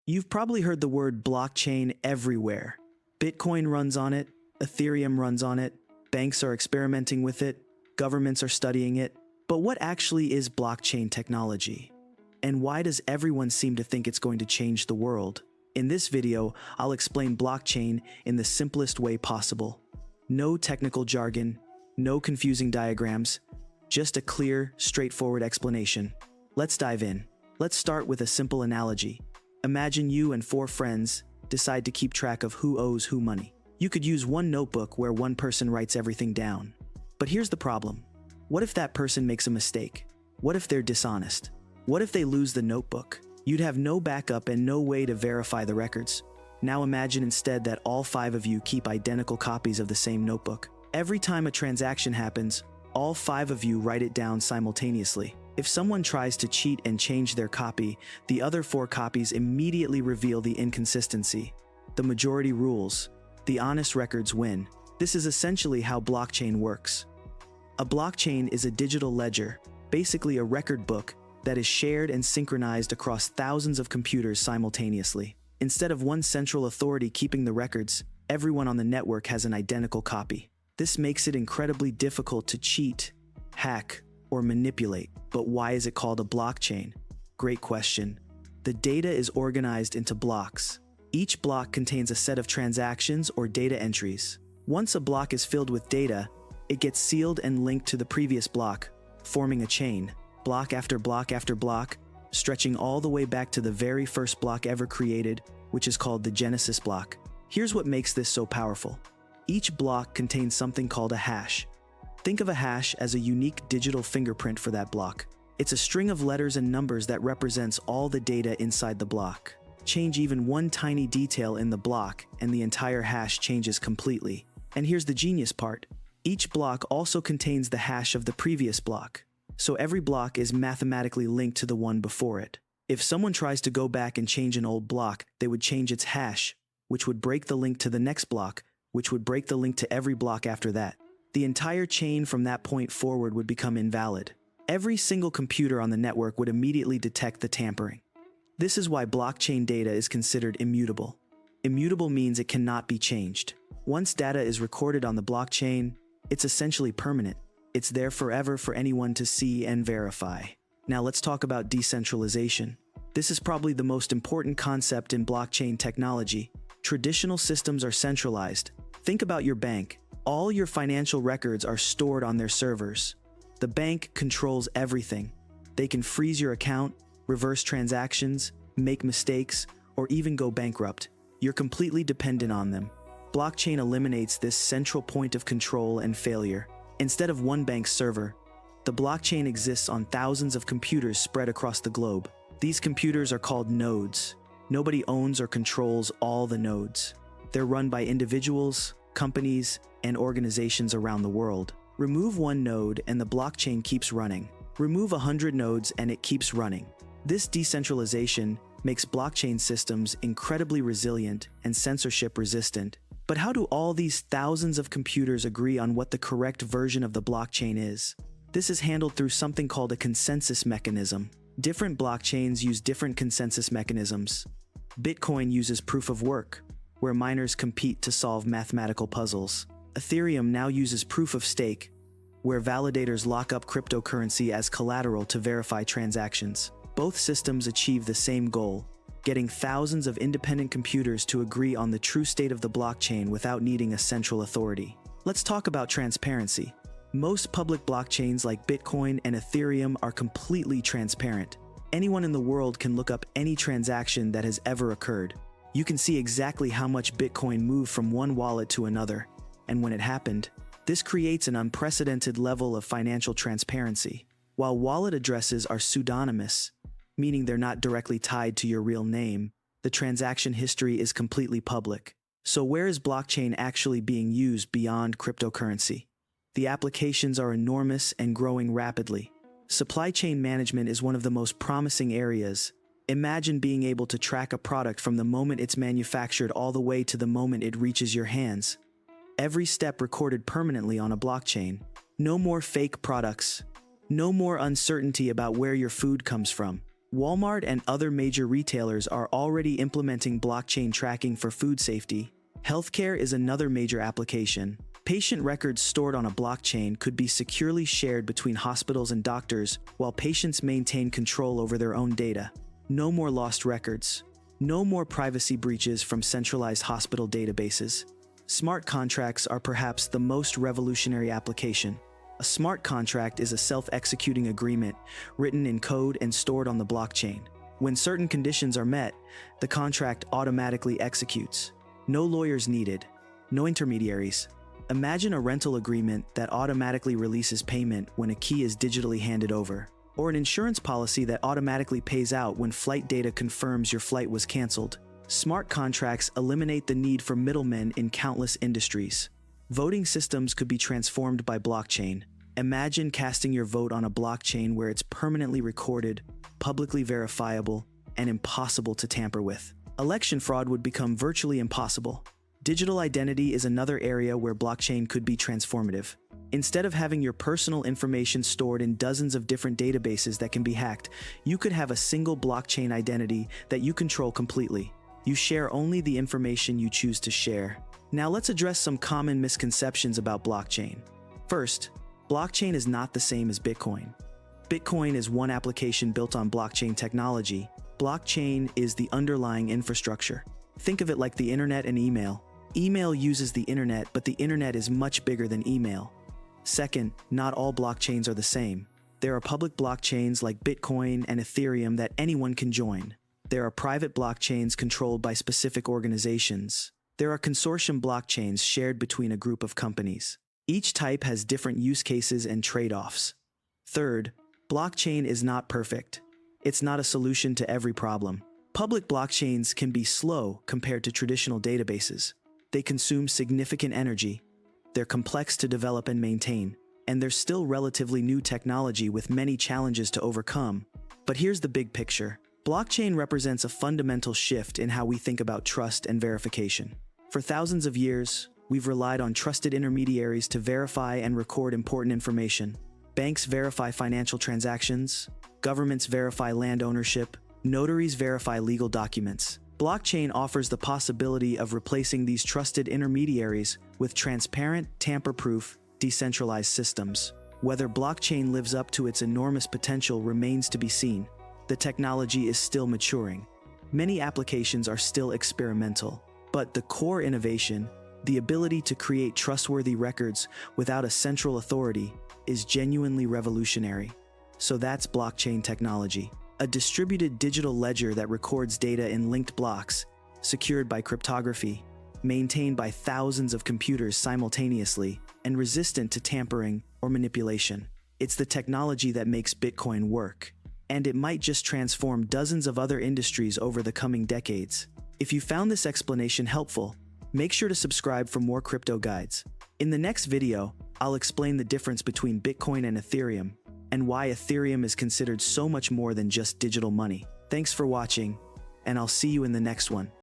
You've probably heard the word blockchain everywhere. Bitcoin runs on it, Ethereum runs on it, banks are experimenting with it, governments are studying it. But what actually is blockchain technology? And why does everyone seem to think it's going to change the world? In this video, I'll explain blockchain in the simplest way possible. No technical jargon, no confusing diagrams, just a clear, straightforward explanation. Let's dive in. Let's start with a simple analogy. Imagine you and 4 friends decide to keep track of who owes who money. You could use one notebook where one person writes everything down. But here's the problem. What if that person makes a mistake? What if they're dishonest? What if they lose the notebook? You'd have no backup and no way to verify the records. Now imagine instead that all 5 of you keep identical copies of the same notebook. Every time a transaction happens, all 5 of you write it down simultaneously. If someone tries to cheat and change their copy, the other 4 copies immediately reveal the inconsistency. The majority rules. The honest records win. This is essentially how blockchain works. A blockchain is a digital ledger, basically a record book, that is shared and synchronized across thousands of computers simultaneously. Instead of one central authority keeping the records, everyone on the network has an identical copy. This makes it incredibly difficult to cheat, hack, or manipulate. But why is it called a blockchain? Great question. The data is organized into blocks. Each block contains a set of transactions or data entries. Once a block is filled with data, it gets sealed and linked to the previous block, forming a chain, block after block after block, stretching all the way back to the very first block ever created, which is called the Genesis block. Here's what makes this so powerful. Each block contains something called a hash. Think of a hash as a unique digital fingerprint for that block. It's a string of letters and numbers that represents all the data inside the block. Change even one tiny detail in the block, and the entire hash changes completely. And here's the genius part. Each block also contains the hash of the previous block. So every block is mathematically linked to the one before it. If someone tries to go back and change an old block, they would change its hash, which would break the link to the next block, which would break the link to every block after that. The entire chain from that point forward would become invalid. Every single computer on the network would immediately detect the tampering. This is why blockchain data is considered immutable. Immutable means it cannot be changed. Once data is recorded on the blockchain, it's essentially permanent. It's there forever for anyone to see and verify. Now let's talk about decentralization. This is probably the most important concept in blockchain technology. Traditional systems are centralized. Think about your bank. All your financial records are stored on their servers. The bank controls everything. They can freeze your account, reverse transactions, make mistakes, or even go bankrupt. You're completely dependent on them. Blockchain eliminates this central point of control and failure. Instead of one bank's server, the blockchain exists on thousands of computers spread across the globe. These computers are called nodes. Nobody owns or controls all the nodes. They're run by individuals, companies, and organizations around the world. Remove one node and the blockchain keeps running. Remove 100 nodes and it keeps running. This decentralization makes blockchain systems incredibly resilient and censorship resistant. But how do all these thousands of computers agree on what the correct version of the blockchain is? This is handled through something called a consensus mechanism. Different blockchains use different consensus mechanisms. Bitcoin uses proof of work, where miners compete to solve mathematical puzzles. Ethereum now uses proof of stake, where validators lock up cryptocurrency as collateral to verify transactions. Both systems achieve the same goal, getting thousands of independent computers to agree on the true state of the blockchain without needing a central authority. Let's talk about transparency. Most public blockchains like Bitcoin and Ethereum are completely transparent. Anyone in the world can look up any transaction that has ever occurred. You can see exactly how much Bitcoin moved from one wallet to another, and when it happened. This creates an unprecedented level of financial transparency. While wallet addresses are pseudonymous, meaning they're not directly tied to your real name, the transaction history is completely public. So where is blockchain actually being used beyond cryptocurrency? The applications are enormous and growing rapidly. Supply chain management is one of the most promising areas. Imagine being able to track a product from the moment it's manufactured all the way to the moment it reaches your hands. Every step recorded permanently on a blockchain. No more fake products. No more uncertainty about where your food comes from. Walmart and other major retailers are already implementing blockchain tracking for food safety. Healthcare is another major application. Patient records stored on a blockchain could be securely shared between hospitals and doctors while patients maintain control over their own data. No more lost records. No more privacy breaches from centralized hospital databases. Smart contracts are perhaps the most revolutionary application. A smart contract is a self-executing agreement written in code and stored on the blockchain. When certain conditions are met, the contract automatically executes. No lawyers needed. No intermediaries. Imagine a rental agreement that automatically releases payment when a key is digitally handed over, or an insurance policy that automatically pays out when flight data confirms your flight was canceled. Smart contracts eliminate the need for middlemen in countless industries. Voting systems could be transformed by blockchain. Imagine casting your vote on a blockchain where it's permanently recorded, publicly verifiable, and impossible to tamper with. Election fraud would become virtually impossible. Digital identity is another area where blockchain could be transformative. Instead of having your personal information stored in dozens of different databases that can be hacked, you could have a single blockchain identity that you control completely. You share only the information you choose to share. Now let's address some common misconceptions about blockchain. First, blockchain is not the same as Bitcoin. Bitcoin is one application built on blockchain technology. Blockchain is the underlying infrastructure. Think of it like the internet and email. Email uses the internet, but the internet is much bigger than email. Second, not all blockchains are the same. There are public blockchains like Bitcoin and Ethereum that anyone can join. There are private blockchains controlled by specific organizations. There are consortium blockchains shared between a group of companies. Each type has different use cases and trade-offs. Third, blockchain is not perfect. It's not a solution to every problem. Public blockchains can be slow compared to traditional databases. They consume significant energy. They're complex to develop and maintain, and they're still relatively new technology with many challenges to overcome. But here's the big picture. Blockchain represents a fundamental shift in how we think about trust and verification. For thousands of years, we've relied on trusted intermediaries to verify and record important information. Banks verify financial transactions, governments verify land ownership, notaries verify legal documents. Blockchain offers the possibility of replacing these trusted intermediaries with transparent, tamper-proof, decentralized systems. Whether blockchain lives up to its enormous potential remains to be seen. The technology is still maturing. Many applications are still experimental, but the core innovation, the ability to create trustworthy records without a central authority, is genuinely revolutionary. So that's blockchain technology. A distributed digital ledger that records data in linked blocks, secured by cryptography, maintained by thousands of computers simultaneously, and resistant to tampering or manipulation. It's the technology that makes Bitcoin work, and it might just transform dozens of other industries over the coming decades. If you found this explanation helpful, make sure to subscribe for more crypto guides. In the next video, I'll explain the difference between Bitcoin and Ethereum, and why Ethereum is considered so much more than just digital money. Thanks for watching, and I'll see you in the next one.